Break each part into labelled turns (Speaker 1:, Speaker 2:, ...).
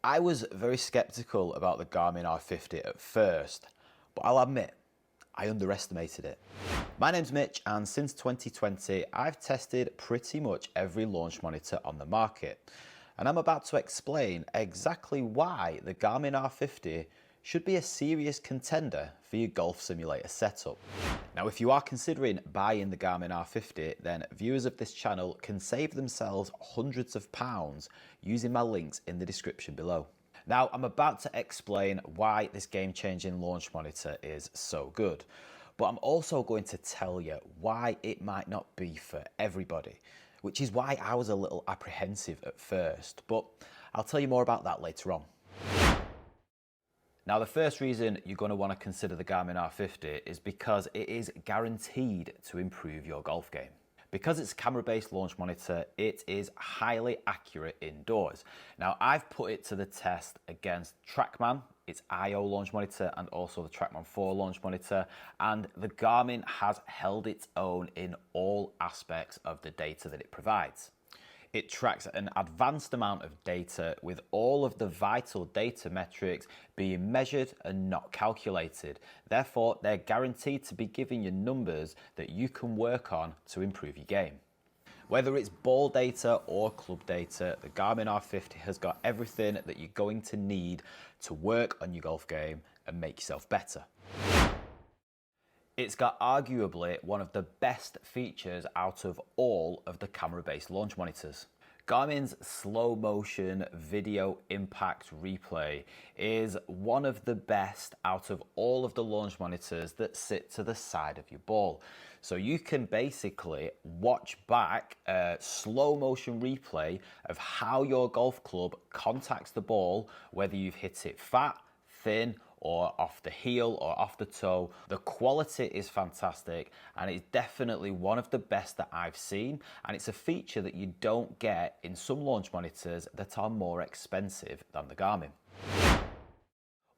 Speaker 1: I was very skeptical about the Garmin R50 at first, but I'll admit, I underestimated it. My name's Mitch, and since 2020, I've tested pretty much every launch monitor on the market. And I'm about to explain exactly why the Garmin R50 should be a serious contender for your golf simulator setup. Now, if you are considering buying the Garmin R50, then viewers of this channel can save themselves hundreds of pounds using my links in the description below. Now, I'm about to explain why this game-changing launch monitor is so good, but I'm also going to tell you why it might not be for everybody, which is why I was a little apprehensive at first, but I'll tell you more about that later on. Now, the first reason you're going to want to consider the Garmin R50 is because it is guaranteed to improve your golf game. Because it's a camera-based launch monitor, it is highly accurate indoors. Now, I've put it to the test against TrackMan, its IO launch monitor, and also the TrackMan 4 launch monitor, and the Garmin has held its own in all aspects of the data that it provides. It tracks an advanced amount of data, with all of the vital data metrics being measured and not calculated. Therefore, they're guaranteed to be giving you numbers that you can work on to improve your game. Whether it's ball data or club data, the Garmin R50 has got everything that you're going to need to work on your golf game and make yourself better. It's got arguably one of the best features out of all of the camera-based launch monitors. Garmin's slow motion video impact replay is one of the best out of all of the launch monitors that sit to the side of your ball. So you can basically watch back a slow motion replay of how your golf club contacts the ball, whether you've hit it fat, thin, or off the heel or off the toe. The quality is fantastic, and it's definitely one of the best that I've seen, and it's a feature that you don't get in some launch monitors that are more expensive than the Garmin.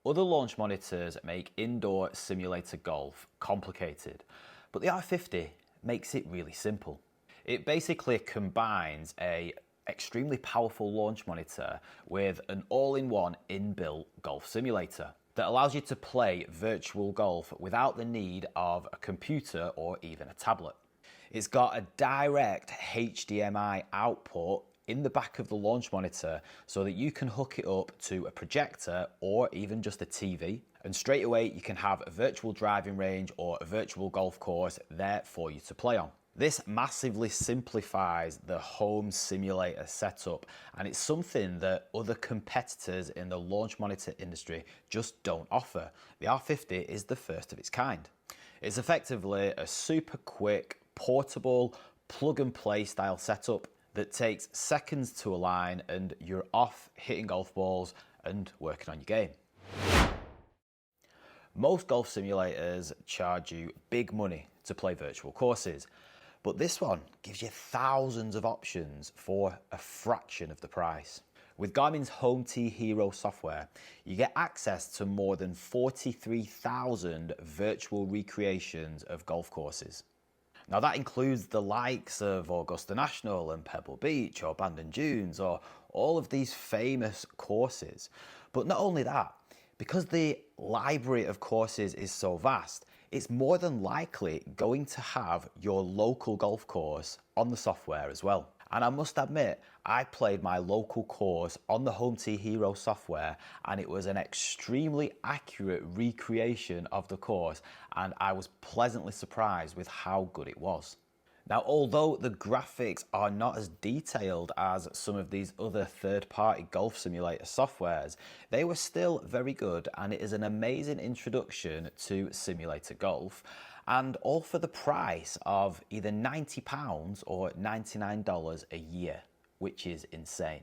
Speaker 1: Other launch monitors make indoor simulator golf complicated, but the R50 makes it really simple. It basically combines a extremely powerful launch monitor with an all-in-one inbuilt golf simulator that allows you to play virtual golf without the need of a computer or even a tablet. It's got a direct HDMI output in the back of the launch monitor so that you can hook it up to a projector or even just a TV, and straight away you can have a virtual driving range or a virtual golf course there for you to play on. This massively simplifies the home simulator setup, and it's something that other competitors in the launch monitor industry just don't offer. The R50 is the first of its kind. It's effectively a super quick, portable, plug and play style setup that takes seconds to align, and you're off hitting golf balls and working on your game. Most golf simulators charge you big money to play virtual courses, but this one gives you thousands of options for a fraction of the price. With Garmin's Home Tee Hero software, you get access to more than 43,000 virtual recreations of golf courses. Now, that includes the likes of Augusta National and Pebble Beach or Bandon Dunes, or all of these famous courses. But not only that, because the library of courses is so vast, it's more than likely going to have your local golf course on the software as well. And I must admit, I played my local course on the Home Tee Hero software, and it was an extremely accurate recreation of the course, and I was pleasantly surprised with how good it was. Now, although the graphics are not as detailed as some of these other third-party golf simulator softwares, they were still very good, and it is an amazing introduction to simulator golf, and all for the price of either £90 or $99 a year, which is insane.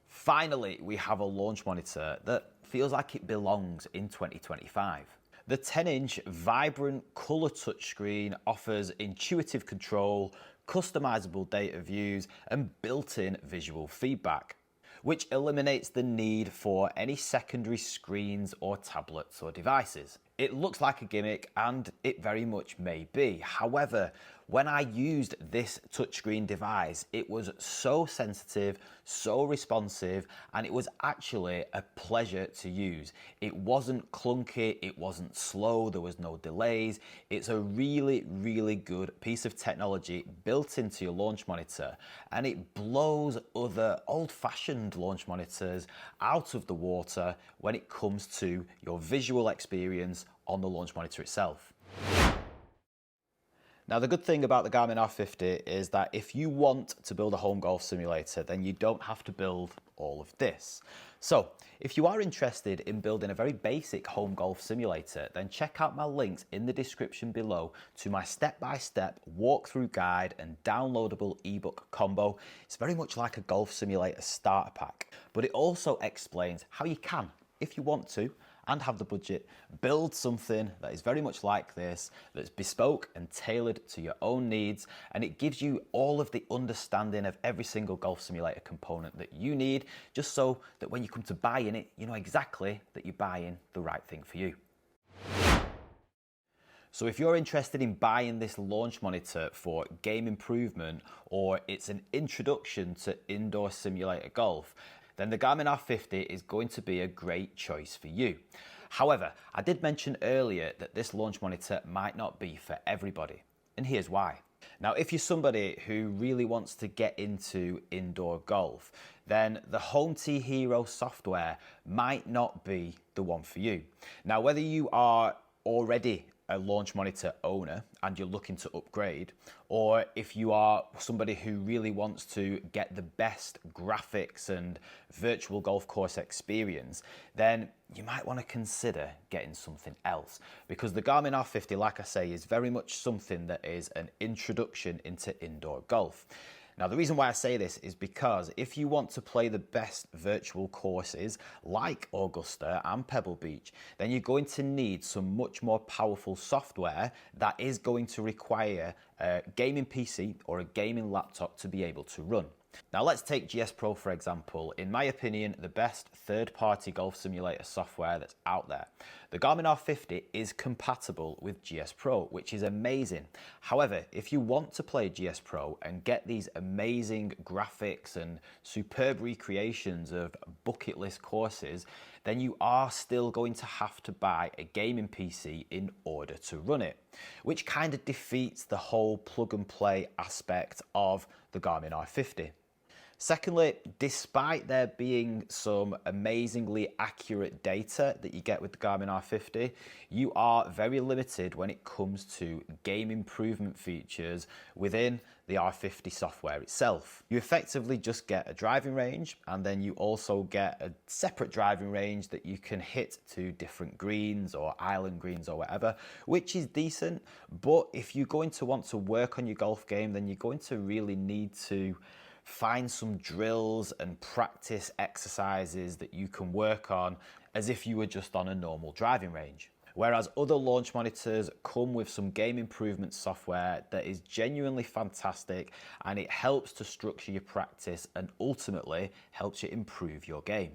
Speaker 1: Finally, we have a launch monitor that feels like it belongs in 2025. The 10-inch vibrant color touchscreen offers intuitive control, customizable data views, and built-in visual feedback, which eliminates the need for any secondary screens or tablets or devices. It looks like a gimmick, and it very much may be. However, when I used this touchscreen device, it was so sensitive, so responsive, and it was actually a pleasure to use. It wasn't clunky, it wasn't slow, there was no delays. It's a really, really good piece of technology built into your launch monitor, and it blows other old-fashioned launch monitors out of the water when it comes to your visual experience on the launch monitor itself. Now, the good thing about the Garmin R50 is that if you want to build a home golf simulator, then you don't have to build all of this. So, if you are interested in building a very basic home golf simulator, then check out my links in the description below to my step-by-step walkthrough guide and downloadable ebook combo. It's very much like a golf simulator starter pack, but it also explains how you can, if you want to, and have the budget, build something that is very much like this, that's bespoke and tailored to your own needs, and it gives you all of the understanding of every single golf simulator component that you need, just so that when you come to buying it, you know exactly that you're buying the right thing for you. So if you're interested in buying this launch monitor for game improvement, or it's an introduction to indoor simulator golf, then the Garmin R50 is going to be a great choice for you. However, I did mention earlier that this launch monitor might not be for everybody, and here's why. Now, if you're somebody who really wants to get into indoor golf, then the Home T Hero software might not be the one for you. Now, whether you are already a launch monitor owner and you're looking to upgrade, or if you are somebody who really wants to get the best graphics and virtual golf course experience, then you might want to consider getting something else, because the Garmin R50, like I say, is very much something that is an introduction into indoor golf. Now, the reason why I say this is because if you want to play the best virtual courses like Augusta and Pebble Beach, then you're going to need some much more powerful software that is going to require a gaming PC or a gaming laptop to be able to run. Now, let's take GS Pro for example. In my opinion, the best third-party golf simulator software that's out there. The Garmin R50 is compatible with GS Pro, which is amazing. However, if you want to play GS Pro and get these amazing graphics and superb recreations of bucket list courses, then you are still going to have to buy a gaming PC in order to run it, which kind of defeats the whole plug and play aspect of the Garmin R50. Secondly, despite there being some amazingly accurate data that you get with the Garmin R50, you are very limited when it comes to game improvement features within the R50 software itself. You effectively just get a driving range, and then you also get a separate driving range that you can hit to different greens or island greens or whatever, which is decent. But if you're going to want to work on your golf game, then you're going to really need to find some drills and practice exercises that you can work on as if you were just on a normal driving range. Whereas other launch monitors come with some game improvement software that is genuinely fantastic, and it helps to structure your practice and ultimately helps you improve your game.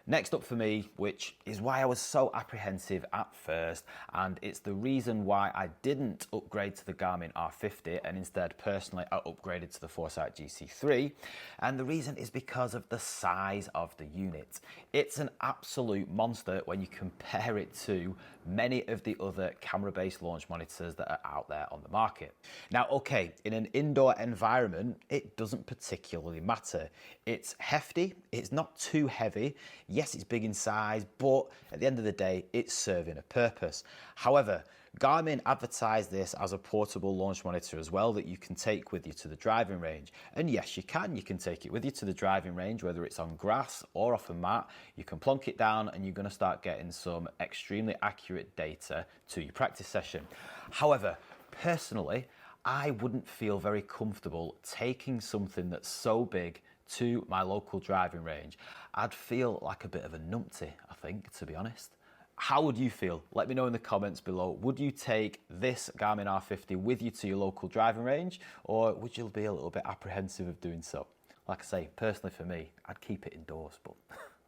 Speaker 1: Next up for me, which is why I was so apprehensive at first, and it's the reason why I didn't upgrade to the Garmin R50 and instead personally I upgraded to the Foresight GC3, and the reason is because of the size of the unit. It's an absolute monster when you compare it to many of the other camera-based launch monitors that are out there on the market. Now, okay, in an indoor environment, it doesn't particularly matter. It's hefty, it's not too heavy. Yes, it's big in size, but at the end of the day, it's serving a purpose. However, Garmin advertised this as a portable launch monitor as well that you can take with you to the driving range. And yes, you can take it with you to the driving range, whether it's on grass or off a mat. You can plonk it down and you're going to start getting some extremely accurate data to your practice session. However, personally, I wouldn't feel very comfortable taking something that's so big to my local driving range. I'd feel like a bit of a numpty, I think, to be honest. How would you feel? Let me know in the comments below. Would you take this Garmin R50 with you to your local driving range, or would you be a little bit apprehensive of doing so? Like I say, personally for me, I'd keep it indoors, but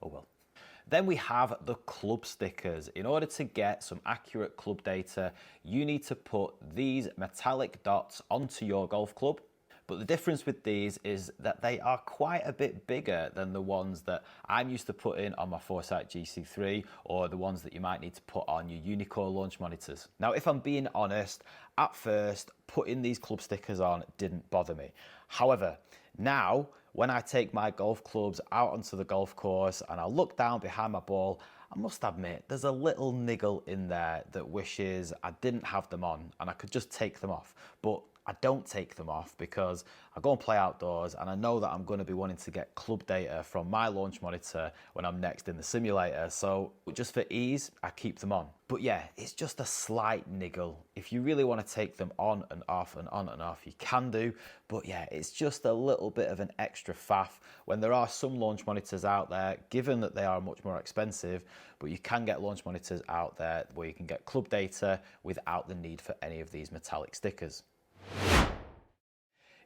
Speaker 1: oh well. Then we have the club stickers. In order to get some accurate club data, you need to put these metallic dots onto your golf club. But the difference with these is that they are quite a bit bigger than the ones that I'm used to putting on my Foresight GC3 or the ones that you might need to put on your Unicore launch monitors. Now, if I'm being honest, at first, putting these club stickers on didn't bother me. However, now, when I take my golf clubs out onto the golf course and I look down behind my ball, I must admit, there's a little niggle in there that wishes I didn't have them on and I could just take them off. But I don't take them off because I go and play outdoors and I know that I'm going to be wanting to get club data from my launch monitor when I'm next in the simulator. So just for ease, I keep them on. But yeah, it's just a slight niggle. If you really want to take them on and off and on and off, you can do. But yeah, it's just a little bit of an extra faff when there are some launch monitors out there, given that they are much more expensive, but you can get launch monitors out there where you can get club data without the need for any of these metallic stickers.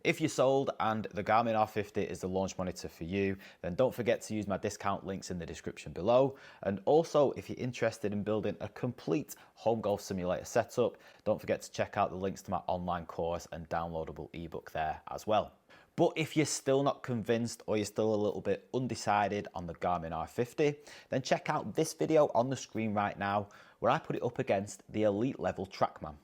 Speaker 1: If you're sold and the Garmin R50 is the launch monitor for you, then don't forget to use my discount links in the description below. And also, if you're interested in building a complete home golf simulator setup, don't forget to check out the links to my online course and downloadable ebook there as well. But if you're still not convinced or you're still a little bit undecided on the Garmin R50, then check out this video on the screen right now where I put it up against the elite level TrackMan.